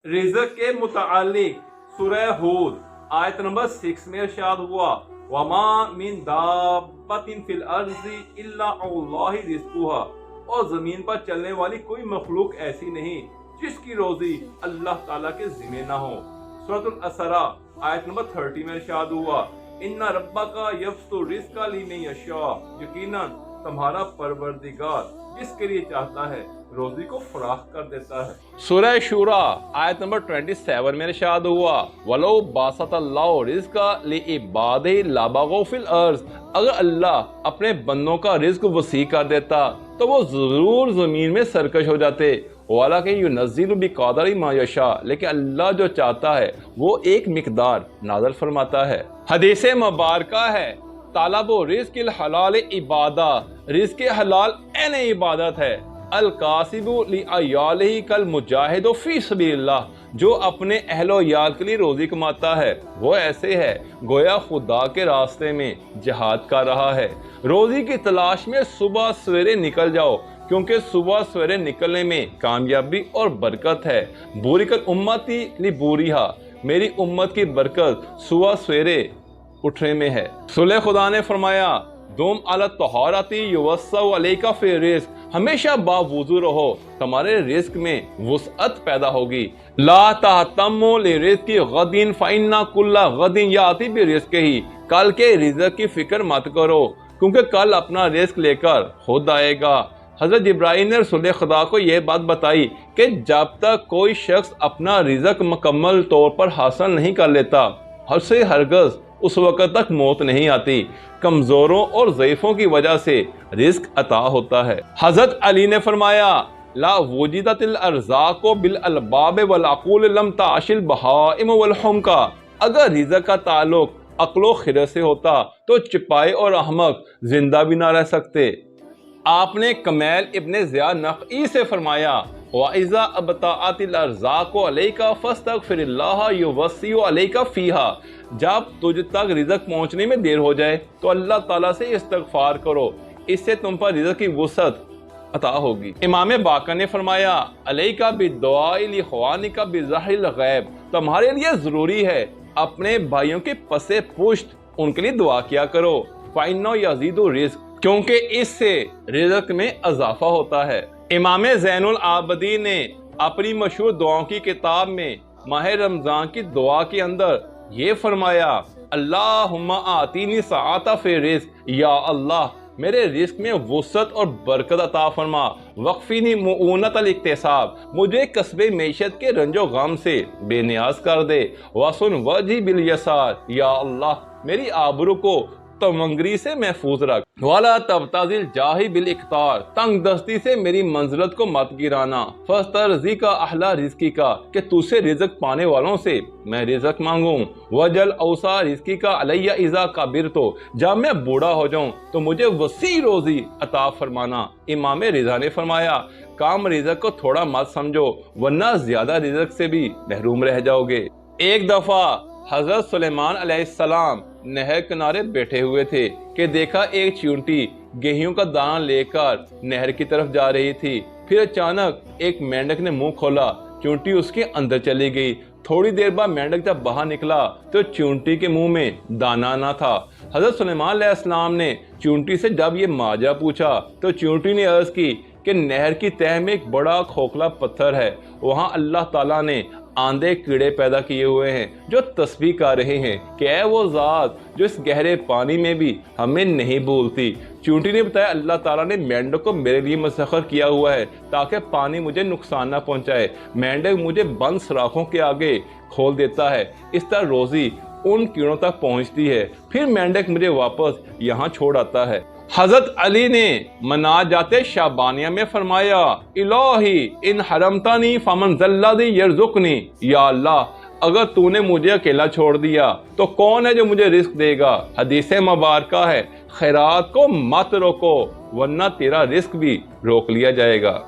रिज़्क़ के मुतालिक सूरह हूद आयत नंबर 6 में इरशाद हुआ, वमा मिन दाब्बतिन फिल अर्ज़ि इल्ला अल्लाहु रिज़्क़ुहा, और ज़मीन पर चलने वाली कोई मखलूक ऐसी नहीं जिसकी रोज़ी अल्लाह ताला के ज़िम्मे ना हो। सूरह असरा आयत नंबर 30 में इरशाद हुआ, इन्ना रब्बका यब्सुतु रिज़्क़ा लिमन यशा, यकीनन तुम्हारा परवरदिगार जिसके लिए चाहता है रोज़ी को फराख कर देता है। सूरह शूरा आयत नंबर 27 में इरशाद हुआ, वलो बासतल्लाहु रिज़्क़ा लिइबादिही लबगौ फिल अर्ज़, अगर अल्लाह अपने बंदों का रिज़्क़ वसी कर देता तो वो जरूर जमीन में सरकश हो जाते। वालाकिन युनज़्ज़िलु बिक़दरि मा यशा, लेकिन अल्लाह जो चाहता है वो एक मिक़दार नाज़िल फरमाता है। हदीस मुबारका है, तालबु रिज़्क़िल हलाल इबादा, रिज़्क़ हलाल ऐन इबादत है। अल कासिबु लिअयालिही कल मुजाहिदु फी सबीलिल्लाह, जो अपने अहलो याल के लिए रोज़ी कमाता है वो ऐसे है गोया खुदा के रास्ते में जिहाद कर रहा है। रोज़ी की तलाश में सुबह सवेरे निकल जाओ, क्योंकि सुबह सवेरे निकलने में कामयाबी और बरकत है। बुरिकल उम्मती लिबुरिहा, मेरी उम्मत की बरकत सुबह सवेरे उठने में है। सुले खुदा ने फरमाया, दुम अला तहारती युवस्सउ अलैका फी रिज़्क़, हमेशा बावुज़ू रहो, तुम्हारे रिज़्क़ में वुसअत पैदा होगी। ला तहतम्मु लिरिज़्क़ि गदिन फइन्ना कुल्ला गदिन याती बिरिज़्क़िही, कल के रिज़्क़ की फिक्र मत करो, क्योंकि कल अपना रिज़्क़ लेकर खुद आएगा। हज़रत जिब्राइल ने रसूल खुदा को यह बात बताई कि जब तक कोई शख्स अपना रिज़्क़ मुकम्मल तौर पर हासिल नहीं कर लेता, उससे हरगज़ उस वक़्त तक मौत नहीं आती। कमज़ोरों और ज़ईफ़ों की वजह से रिज़्क़ अता होता है। हज़रत अली ने फरमाया, ला वुजिदतिल अर्ज़ाक़ु बिल अलबाब वल अक़ूल लम ताशिल बहाइम वल हुमका, अगर रिज़्क़ का ताल्लुक अक्लो खिरत से होता तो चिपाई और अहमक जिंदा भी ना रह सकते। आपने कमैल इब्ने ज़िया नक़ई से फरमाया, वाइज़ा अबताअतिल अर्ज़ाक़ु अलैका फस्तग़फ़िरिल्लाह युवस्सिउ अलैका फ़ीहा, जब तुझ तक रिज़्क़ पहुँचने में देर हो जाए तो अल्लाह ताला से इस्तिग़फ़ार करो, इससे तुम पर रिज़्क़ की वुसअत अता होगी। इमाम बाकर ने फरमाया, अलैका बिद्दुआइ लिइख़वानिका बिज़हरिल ग़ैब, तुम्हारे लिए ज़रूरी है अपने भाइयों के पसे पुश्त उनके लिए दुआ किया करो। फ़इन्नहु यज़ीदु रिज़्क़, क्योंकि इससे रिज़्क़ में इज़ाफ़ा होता है। इमाम ज़ैनुल आबिदीन ने अपनी मशहूर दुआओं की किताब में माह रमज़ान की दुआ के अंदर ये फरमाया, अल्लाहुम्मा आतीनी सआता फी रिज़्क़, या अल्लाह मेरे रिज़्क़ में वुसअत और बरकत अता फरमा। वक़फ़िनी मुऊनतल इक्तिसाब, मुझे कस्बे मईशत के रंजो गम से बेनियाज कर दे। वसुन वजही बिल यसार, या अल्लाह मेरी आबरू को तमंगरी से महफूज रख। वाला तबताजिल जाही बिल इख्तार, तंग दस्ती से मेरी मंजिलत को मत गिराना। फस्तरज़ी का अहला रिज़्क़ी का, कि तुझसे रिज़्क़ पाने वालों से मैं रिज़्क़ मांगूं। वजल औसा रिज़्क़ी का अलैया इज़ा कबिर, तो जब मैं बूढ़ा हो जाऊं तो मुझे वसी रोज़ी अता फरमाना। इमाम रिज़ा ने फरमाया, काम रिज़्क़ को थोड़ा मत समझो, वरना ज्यादा रिज़्क़ से भी महरूम रह जाओगे। एक दफ़ा हज़रत सुलेमान अलैहिस्सलाम नहर किनारे बैठे हुए थे कि देखा एक चींटी गेहूं का दाना लेकर नहर की तरफ जा रही थी। फिर अचानक एक मेंढक ने मुंह खोला, चींटी उसके अंदर चली गई। थोड़ी देर बाद मेंढक जब बाहर निकला तो चींटी के मुंह में दाना ना था। हज़रत सुलेमान अलैहिस्सलाम ने चींटी से जब ये माजा पूछा तो चींटी ने अर्ज़ की कि नहर की तह में एक बड़ा खोखला पत्थर है, वहाँ अल्लाह ताला ने आंधे कीड़े पैदा किए हुए हैं जो तस्बीह कर रहे हैं कि ऐ वो ज़ात जो इस गहरे पानी में भी हमें नहीं भूलती। चींटी ने बताया, अल्लाह ताला ने मेंढक को मेरे लिए मुसख्खर किया हुआ है ताकि पानी मुझे नुकसान ना पहुंचाए। मेंढक मुझे बंद सुराखों के आगे खोल देता है, इस तरह रोज़ी उन कीड़ों तक पहुंचती है, फिर मेंढक मुझे वापस यहाँ छोड़ आता है। हज़रत अली ने मनाजाते शाबानिया में फरमाया, इलाही इन हरमतानी फमन ज़ल्लज़ी यरज़ुक़नी, या अल्लाह अगर तूने मुझे अकेला छोड़ दिया तो कौन है जो मुझे रिज़्क़ देगा। हदीस मुबारका है, खैरात को मत रोको वरना तेरा रिज़्क़ भी रोक लिया जाएगा।